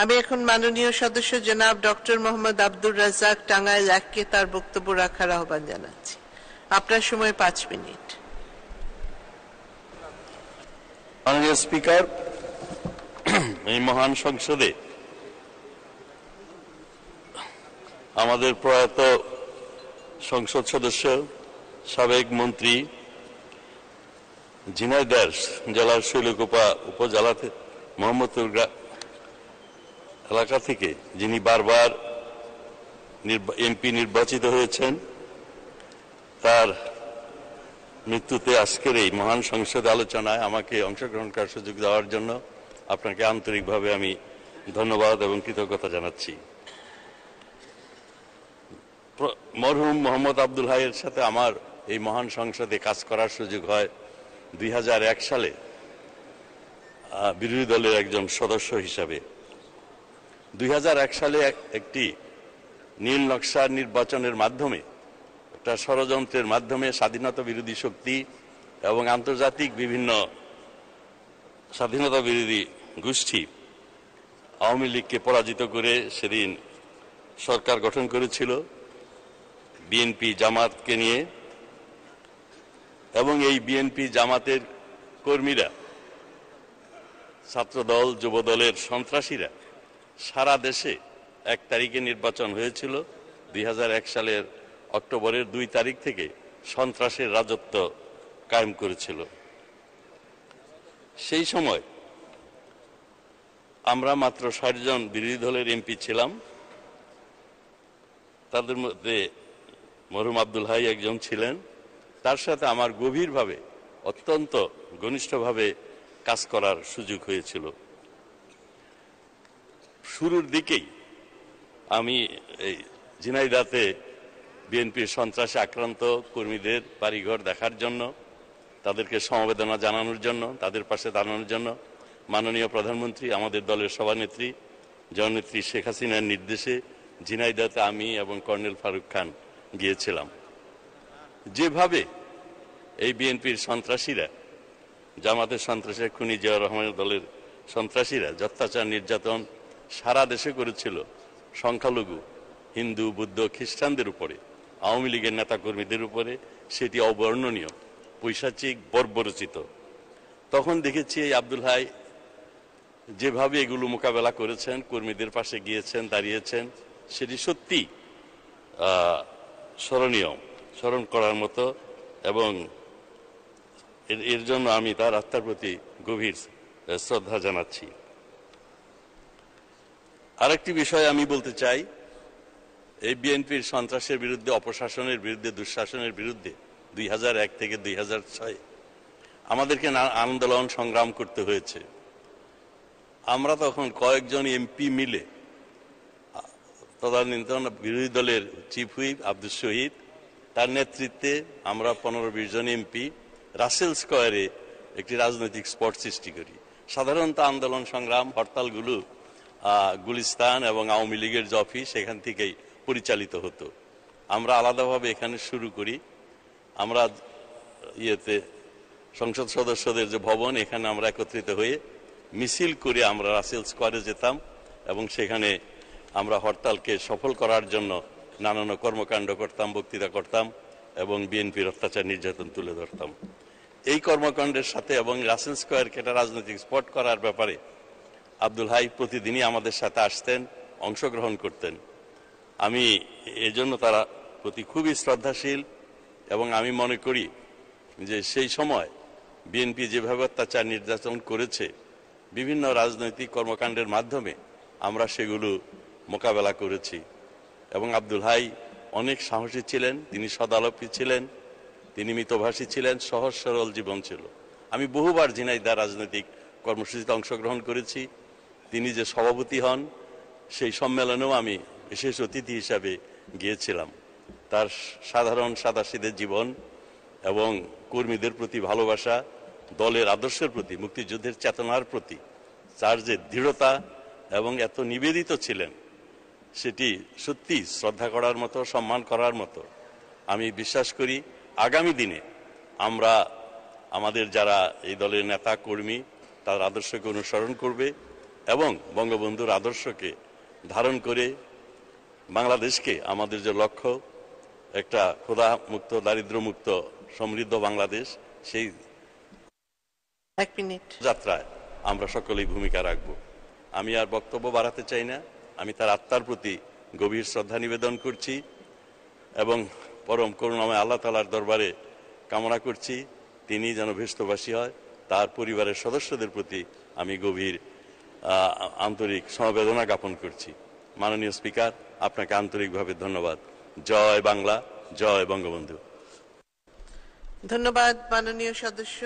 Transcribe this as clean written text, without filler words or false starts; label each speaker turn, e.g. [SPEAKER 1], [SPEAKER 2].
[SPEAKER 1] আমি এখন মাননীয় সদস্য জনাব ডক্টর মোহাম্মদ আব্দুর রাজ্জাক টাঙ্গাইল 1-কে তার বক্তব্য রাখার আহ্বান জানাচ্ছি। আপনার সময় 5 মিনিট।
[SPEAKER 2] মাননীয় স্পিকার, এই মহান সংসদে আমাদের প্রয়াত সংসদ সদস্য সাবেক মন্ত্রী ঝিনাইদহ জেলার শৈলকুপা উপজেলাতে মোহাম্মদপুর এলাকা থেকে যিনি বারবার এমপি নির্বাচিত হয়েছেন, তার মৃত্যুতে আজকের এই মহান সংসদ আলোচনায় আমাকে অংশগ্রহণ করার সুযোগ দেওয়ার জন্য আপনাকে আন্তরিকভাবে আমি ধন্যবাদ এবং কৃতজ্ঞতা জানাচ্ছি। মরহুম মোহাম্মদ আব্দুল হাইয়ের সাথে আমার এই মহান সংসদে কাজ করার সুযোগ হয় 2001 সালে বিরোধী দলের একজন সদস্য হিসাবে। 2001 সালে একটি নীল নকশা নির্বাচনের মাধ্যমে, একটা ষড়যন্ত্রের মাধ্যমে স্বাধীনতা বিরোধী শক্তি এবং আন্তর্জাতিক বিভিন্ন স্বাধীনতা বিরোধী গোষ্ঠী আওয়ামী লীগকে পরাজিত করে সেদিন সরকার গঠন করেছিল বিএনপি জামাতকে নিয়ে। এবং এই বিএনপি জামাতের কর্মীরা, ছাত্রদল, যুবদলের সন্ত্রাসীরা সারা দেশে 1 তারিখে নির্বাচন হয়েছিল। 2001 সালের অক্টোবরের 2 তারিখ থেকে সন্ত্রাসের রাজত্ব কায়েম করেছিল। সেই সময় আমরা মাত্র 60 জন বিরোধী দলের এমপি ছিলাম। তাদের মধ্যে মরহুম আব্দুল হাই একজন ছিলেন। তার সাথে আমার গভীরভাবে, অত্যন্ত ঘনিষ্ঠভাবে কাজ করার সুযোগ হয়েছিল। শুরুর দিকেই আমি এই ঝিনাইদহে বিএনপির সন্ত্রাসে আক্রান্ত কর্মীদের বাড়িঘর দেখার জন্য, তাদেরকে সমবেদনা জানানোর জন্য, তাদের পাশে দাঁড়ানোর জন্য মাননীয় প্রধানমন্ত্রী, আমাদের দলের সভানেত্রী জননেত্রী শেখ হাসিনার নির্দেশে ঝিনাইদহে আমি এবং কর্নেল ফারুক খান গিয়েছিলাম। যেভাবে এই বিএনপির সন্ত্রাসীরা, জামাতের সন্ত্রাসীরা, খুনি জিয়াউর রহমানের দলের সন্ত্রাসীরা অত্যাচার নির্যাতন সারা দেশে করেছিল সংখ্যালঘু হিন্দু, বৌদ্ধ, খ্রিস্টানদের উপরে, আওয়ামী লীগের নেতাকর্মীদের উপরে, সেটি অবর্ণনীয়, পৈশাচিক, বর্বরচিত। তখন দেখেছি এই আব্দুল হাই যেভাবে এগুলো মোকাবেলা করেছেন, কর্মীদের পাশে গিয়েছেন, দাঁড়িয়েছেন, সেটি সত্যি স্মরণীয়, স্মরণ করার মতো। এবং এর জন্য আমি তার আত্মার প্রতি গভীর শ্রদ্ধা জানাচ্ছি। আরেকটি বিষয় আমি বলতে চাই, এই বিএনপির সন্ত্রাসের বিরুদ্ধে, অপশাসনের বিরুদ্ধে, দুঃশাসনের বিরুদ্ধে 2001 থেকে 2006 আমাদেরকে আন্দোলন সংগ্রাম করতে হয়েছে। আমরা তখন কয়েকজন এমপি মিলে, তদানীন্তন বিরোধী দলের চিফ হুইপ আব্দুল শহীদ, তার নেতৃত্বে আমরা 15-20 জন এমপি রাসেল স্কয়ারে একটি রাজনৈতিক স্পট সৃষ্টি করি। সাধারণত আন্দোলন সংগ্রাম, হরতালগুলো গুলিস্তান এবং আওয়ামী লীগের যে অফিস, সেখান থেকেই পরিচালিত হতো। আমরা আলাদাভাবে এখানে শুরু করি। আমরা সংসদ সদস্যদের যে ভবন, এখানে আমরা একত্রিত হয়ে মিছিল করে আমরা রাসেল স্কয়ারে যেতাম এবং সেখানে আমরা হরতালকে সফল করার জন্য নানান কর্মকাণ্ড করতাম, বক্তৃতা করতাম এবং বিএনপির অত্যাচার নির্যাতন তুলে ধরতাম। এই কর্মকাণ্ডের সাথে এবং রাসেল স্কয়ারকে একটা রাজনৈতিক স্পট করার ব্যাপারে আব্দুল হাই প্রতিদিনই আমাদের সাথে আসতেন, অংশগ্রহণ করতেন। আমি এজন্য তার প্রতি খুবই শ্রদ্ধাশীল এবং আমি মনে করি যে সেই সময় বিএনপি যেভাবে অত্যাচার নির্যাতন করেছে, বিভিন্ন রাজনৈতিক কর্মকাণ্ডের মাধ্যমে আমরা সেগুলো মোকাবেলা করেছি। এবং আব্দুল হাই অনেক সাহসী ছিলেন, তিনি সদালাপী ছিলেন, তিনি মিতভাষী ছিলেন, সহজ সরল জীবন ছিল। আমি বহুবার ঝিনাইদহ রাজনৈতিক কর্মসূচিতে অংশগ্রহণ করেছি। তিনি যে সভাপতি হন, সেই সম্মেলনেও আমি বিশেষ অতিথি হিসাবে গিয়েছিলাম। তার সাধারণ সাদাসিধে জীবন এবং কর্মীদের প্রতি ভালোবাসা, দলের আদর্শের প্রতি, মুক্তিযুদ্ধের চেতনার প্রতি তার যে দৃঢ়তা এবং এত নিবেদিত ছিলেন, সেটি সত্যি শ্রদ্ধা করার মতো, সম্মান করার মতো। আমি বিশ্বাস করি আগামী দিনে আমরা, আমাদের যারা এই দলের নেতা কর্মী, তার আদর্শকে অনুসরণ করবে এবং বঙ্গবন্ধুর আদর্শকে ধারণ করে বাংলাদেশকে, আমাদের যে লক্ষ্য একটা ক্ষুধা মুক্ত, দারিদ্র মুক্ত, সমৃদ্ধ বাংলাদেশ, সেই
[SPEAKER 1] 1 মিনিট।
[SPEAKER 2] যাত্রায় আমরা সকলেই ভূমিকা রাখব। আমি আর বক্তব্য বাড়াতে চাই না। আমি তার আত্মার প্রতি গভীর শ্রদ্ধা নিবেদন করছি এবং পরম করুণাময় আল্লাহ তাআলার দরবারে কামনা করছি তিনি যেন ভেস্টবাসী হয়। তার পরিবারের সদস্যদের প্রতি আমি গভীর আন্তরিক সমবেদনা জ্ঞাপন করছি। মাননীয় স্পিকার, আপনাকে আন্তরিকভাবে ধন্যবাদ। জয় বাংলা, জয় বঙ্গবন্ধু।
[SPEAKER 1] ধন্যবাদ মাননীয় সদস্য।